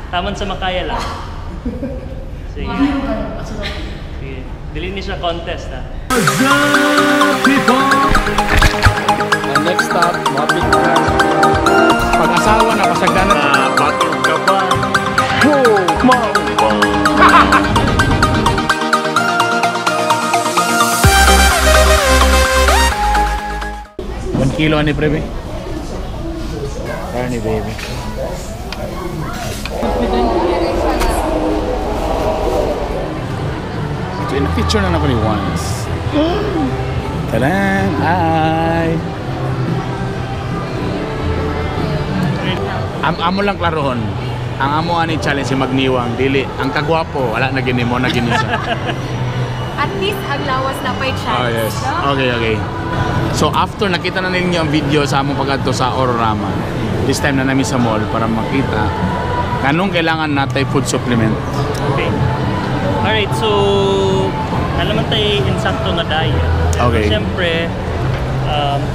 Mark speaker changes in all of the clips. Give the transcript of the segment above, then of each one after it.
Speaker 1: Taman sa makaya lang. Sige. Sige. Dili ni siya contest ha.
Speaker 2: Next stop, Mapit ka. Pag-asawa na, pasagdanan.
Speaker 1: Bakit ka ba?
Speaker 2: Wow! Maupo! 1 kilo ani prebe? Carne baby. Ito yung picture na ako ni once. Tadan! Hi! Amo lang klarohon. Ang amo ani challenge si magniwang dili ang kagwapo wala na gini mo na gini siya.
Speaker 3: At least ang lawas na pa'y chance.
Speaker 2: Oh yes.
Speaker 3: No?
Speaker 2: Okay, okay. So after nakita na ninyo ang video sa among pagadto sa Aurorama, this time na namin sa mall para makita kanong kailangan natay food supplement.
Speaker 1: Okay. Alright, so alam man tayo insakto na diet.
Speaker 2: Okay.
Speaker 1: Siyempre,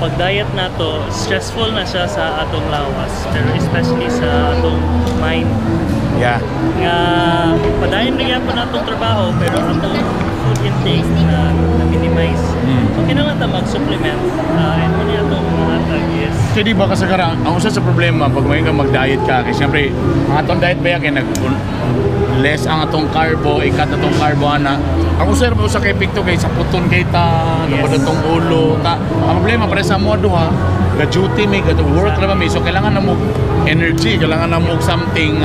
Speaker 1: pag diet na to, stressful na siya sa atong lawas, pero especially sa atong mind.
Speaker 2: Yeah.
Speaker 1: Nga, padayon na po na atong trabaho, pero atong food intake na minimize. So, kailangan ta mag-supplement. And muna itong mga tag is...
Speaker 2: Kaya di ba kasagara, ang usa sa problema pag may ka mag-diet ka, kasi siyempre, ang atong diet ba yan, less ang atong carbo, ikat atong carbo, ana. Ako sir, sa kay Picto, kay sa puton kay ta, napad atong ulo, ta. Ang problema, pare sa modo ha, ga-duty may, ga-work na ba may, so kailangan na mo energy, kailangan na mo something,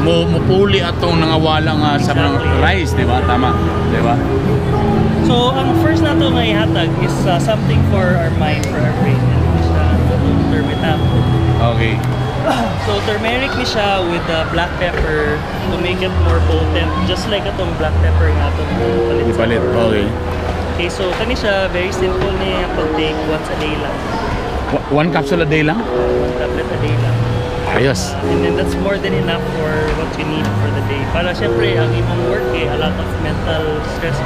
Speaker 2: mupuli atong nangawala nga sa mga rice, di ba? Tama, di ba?
Speaker 1: So, ang first na ito nga ihatag is something for our mind, for our brain. Turmeric.
Speaker 2: Okay.
Speaker 1: So, turmeric ni siya with black pepper to make it more potent. Just like itong black pepper nga itong palit.
Speaker 2: Ipalit, okay.
Speaker 1: Okay, so kani siya, very simple niya pag-take once a day lang.
Speaker 2: One capsule a day lang?
Speaker 1: Tablet a day lang.
Speaker 2: Ayos.
Speaker 1: And then that's more than enough for what you need for the day. Para syempre, ang imong work a lot of mental stress.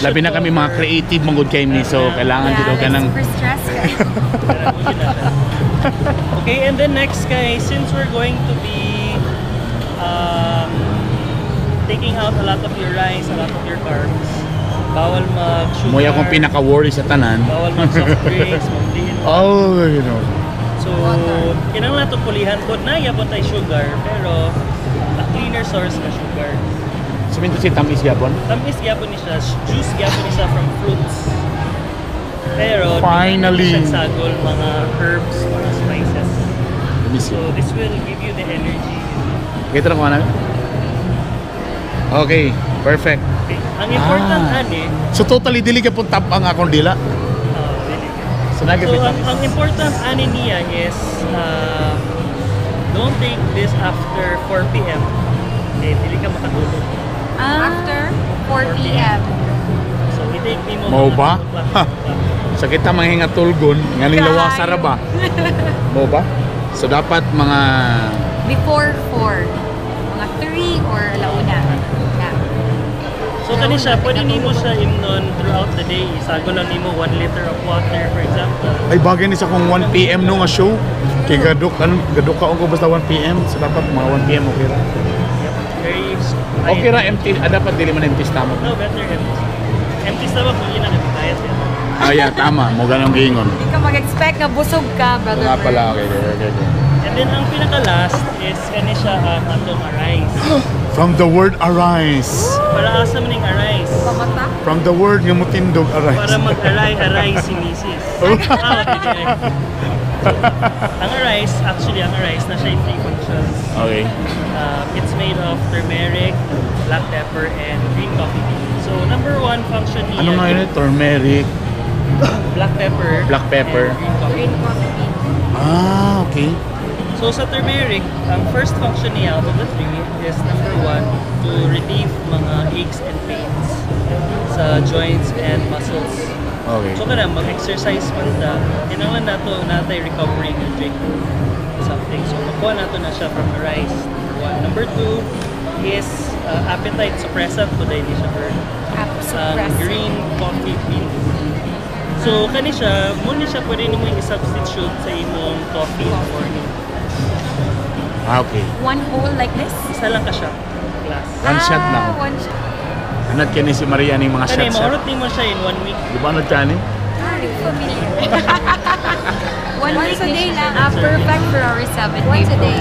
Speaker 2: Labi na kami mga creative mong good kay ni, so kailangan dito ka ng...
Speaker 3: super stress guys.
Speaker 1: Okay, and then next guys, since we're going to be taking out a lot of your rice, a lot of your carbs, bawal mag-sugar.
Speaker 2: Moya akong pinaka-worry sa tanan.
Speaker 1: Bawal mag-soft drinks, mag-diin.
Speaker 2: Oh, you know.
Speaker 1: So, kinang nato pulihan po na yapon tayo sugar, pero a cleaner source na sugar.
Speaker 2: Sabihin to si tamis yapon?
Speaker 1: Tamis yapon ni siya, juice yapon ni siya from fruits. Pero,
Speaker 2: finally,
Speaker 1: hindi siya sagol, mga herbs, mga spices. So, this will give you the energy.
Speaker 2: Kita na ko namin? Okay, perfect.
Speaker 1: Okay. Ang important ani,
Speaker 2: so totally dili ka pun tap ang akong dila. So,
Speaker 1: ang important ani niya is don't take this after 4 p.m. Eh, dili ka makatulog.
Speaker 3: After 4 p.m.
Speaker 1: So, i-take ni mo.
Speaker 2: Mau ba? So kita manghinga tulgon, nga nilawa sa raba. Mau ba? So dapat mga...
Speaker 3: Before 4. Mga 3 or launa. Yeah.
Speaker 1: So kani siya, pwede nimo siya imnon throughout the day. Isago lang nimo 1 liter of water, for example.
Speaker 2: Ay bagay ni sa kung 1 p.m. no nga show. Kay gadok ka ko basta 1 p.m. So dapat mga 1 p.m. okay ra.
Speaker 1: Yep. Very
Speaker 2: okay ra empty. Dapat dili man empty stomach.
Speaker 1: No, better empty. Empty stomach mo yun ang diet yan.
Speaker 2: Ah yeah, tama. Mo ganang giingon.
Speaker 3: Hindi ka mag-expect na busog ka, brother.
Speaker 2: Nga pala, okay.
Speaker 1: And then ang pinaka-last is kani siya atong arise.
Speaker 2: From the word arise.
Speaker 1: Para asa maning arise.
Speaker 3: Pamata?
Speaker 2: From the word nga mutindog arise.
Speaker 1: Para mag-aray si Mrs. Ang arise, actually ang arise na siya 3 functions.
Speaker 2: Okay.
Speaker 1: It's made of turmeric, black pepper, and green coffee bean. So number 1 function niya.
Speaker 2: Ano nga yun? Turmeric.
Speaker 1: Black pepper.
Speaker 2: Black pepper.
Speaker 1: And green coffee bean.
Speaker 2: Ah, okay.
Speaker 1: So sa turmeric, ang first function niya out of the 3 is number 1 to relieve mga aches and pains sa joints and muscles.
Speaker 2: Okay.
Speaker 1: So kana mag-exercise man ta, kinahanglan nato natay recovery nga drink something. So makuha nato na siya from the rice. Number 2 is appetite suppressant to dahil siya burn. Green coffee bean. So kani siya, muna siya pwede nimo i-substitute sa imong coffee in the morning.
Speaker 2: Okay.
Speaker 3: One whole like this?
Speaker 1: Isa lang ka siya. Glass.
Speaker 2: One shot lang.
Speaker 3: One shot.
Speaker 2: Anad ka ni si Maria ni mga
Speaker 1: Kani,
Speaker 2: shot-shot.
Speaker 1: maurot mo siya in 1 week.
Speaker 2: Di ba anad ka ni?
Speaker 3: Familiar. Once a day lang. Perfect for our 7 Once a day.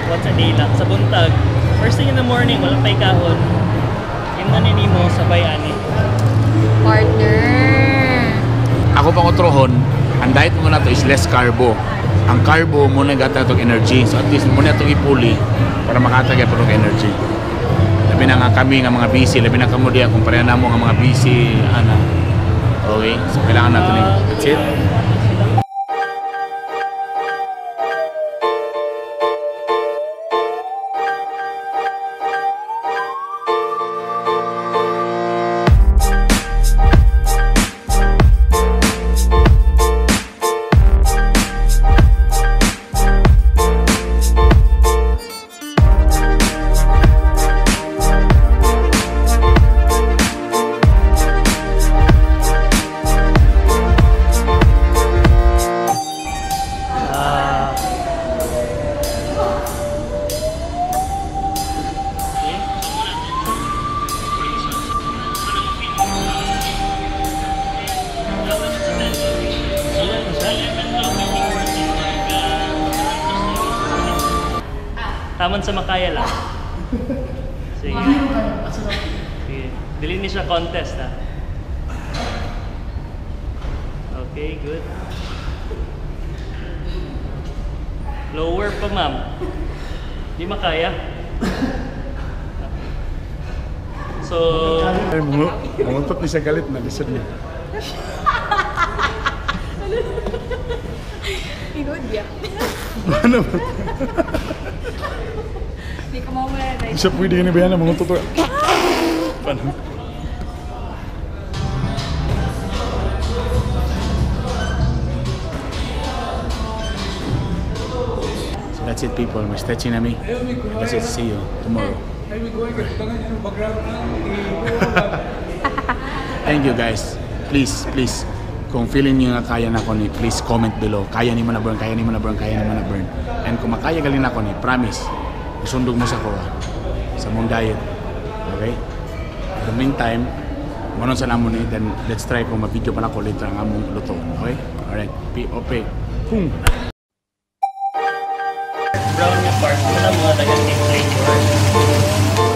Speaker 1: Once a day lang. Sa buntag. First thing in the morning, wala pa'y kahon. Imnanin mo, sabay ani.
Speaker 3: Partner.
Speaker 2: Ako pang utrohon, ang diet mo na to is less carbo. Ang carbo mo na gata itong energy. So at least mo na itong ipuli para makatagay pa itong energy. Labi na nga kami nga mga busy, labi na kamo diya kung pareha na mo nga mga busy, ana. Okay, so kailangan natin yung that's it.
Speaker 1: Taman sa makaya lang. Sige. Sige. Dili ni siya contest ha. Okay, good. Lower pa ma'am. Di makaya. So,
Speaker 2: Ay, muntot ni siya galit na lisod niya.
Speaker 3: Igod ya.
Speaker 2: Ano ba?
Speaker 3: Hindi ka mo muna.
Speaker 2: Hindi siya pwede ganyan ba yan? Muntot to. Paano? So that's it people, we're stretching na me. That's it, see you tomorrow. Thank you guys. Please, please. Kung feeling nyo nga kaya na ako ni, please comment below. Kaya ni mo na burn, kaya ni mo na burn, kaya ni mo na burn. And kung makaya galing ako ni, promise, isundog mo sa ko sa mong diet. Okay? In the meantime, manon sa namon ni, then let's try kung ma-video pa na ko later ang among luto. Okay? Alright. Okay. Boom!
Speaker 1: brown yung part. Wala mo na nag-take flavor.